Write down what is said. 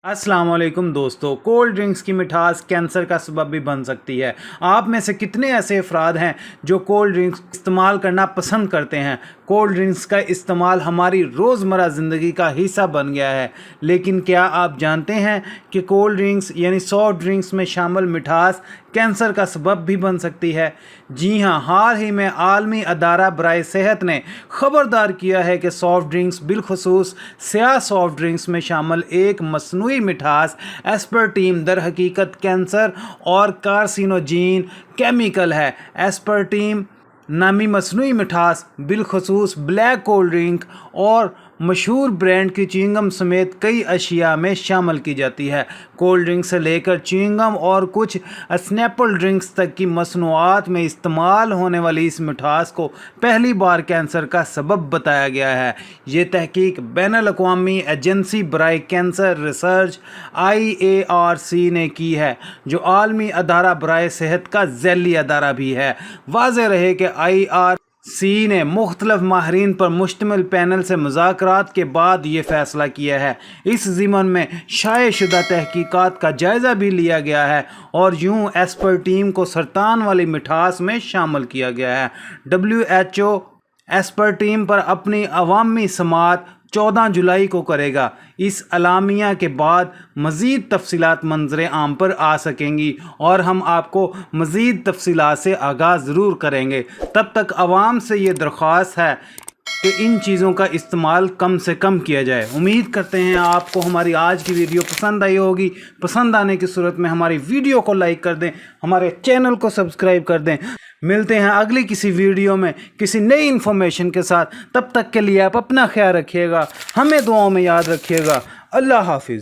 अस्सलाम वालेकुम दोस्तों। कोल्ड ड्रिंक्स की मिठास कैंसर का सबब भी बन सकती है। आप में से कितने ऐसे अफराद हैं जो कोल्ड ड्रिंक्स इस्तेमाल करना पसंद करते हैं? कोल्ड ड्रिंक्स का इस्तेमाल हमारी रोज़मर्रा ज़िंदगी का हिस्सा बन गया है, लेकिन क्या आप जानते हैं कि कोल्ड ड्रिंक्स यानी सॉफ्ट ड्रिंक्स में शामिल मिठास कैंसर का सबब भी बन सकती है? जी हाँ, हाल ही में आलमी अदारा बराए सेहत ने ख़बरदार किया है कि सॉफ्ट ड्रिंक्स बिलखुसूस स्याह सॉफ्ट ड्रिंक्स में शामिल एक मसनूई मिठास एस्पर्टीम दर हकीकत कैंसर और कार्सिनोजीन केमिकल है। एस्पर्टीम नामी मसनूई मिठास बिलखुसूस ब्लैक कोल्ड ड्रिंक और मशहूर ब्रांड की च्युइंगम समेत कई अशिया में शामिल की जाती है। कोल्ड ड्रिंक से लेकर च्युइंगम और कुछ स्नैपल ड्रिंक्स तक की मसनूआत में इस्तेमाल होने वाली इस मिठास को पहली बार कैंसर का सबब बताया गया है। ये तहकीक बैनुल अक़वामी एजेंसी बराए कैंसर रिसर्च IARC ने की है, जो आलमी अदारा बराए सेहत का ज़ैली अदारा भी है। वाज़ेह रहे कि IARC ने मुख्तलिफ माहिरीन पर मुश्तमिल पैनल से मुज़ाकरात के बाद ये फ़ैसला किया है। इस ज़िमन में शाये शुदा तहकीकात का जायज़ा भी लिया गया है और यूँ एस्पर्टीम को सरतान वाली मिठास में शामिल किया गया है। WHO एस्पर्टीम पर अपनी अवामी समाअत 14 जुलाई को करेगा। इस अलामिया के बाद मज़ीद तफसीलात मंजर आम पर आ सकेंगी और हम आपको मज़ीद तफसीलात से आगाह ज़रूर करेंगे। तब तक आवाम से ये दरख्वास्त है कि इन चीज़ों का इस्तेमाल कम से कम किया जाए। उम्मीद करते हैं आपको हमारी आज की वीडियो पसंद आई होगी। पसंद आने की सूरत में हमारी वीडियो को लाइक कर दें, हमारे चैनल को सब्सक्राइब कर दें। मिलते हैं अगली किसी वीडियो में किसी नई इन्फॉर्मेशन के साथ। तब तक के लिए आप अपना ख्याल रखिएगा, हमें दुआओं में याद रखिएगा। अल्लाह हाफिज़।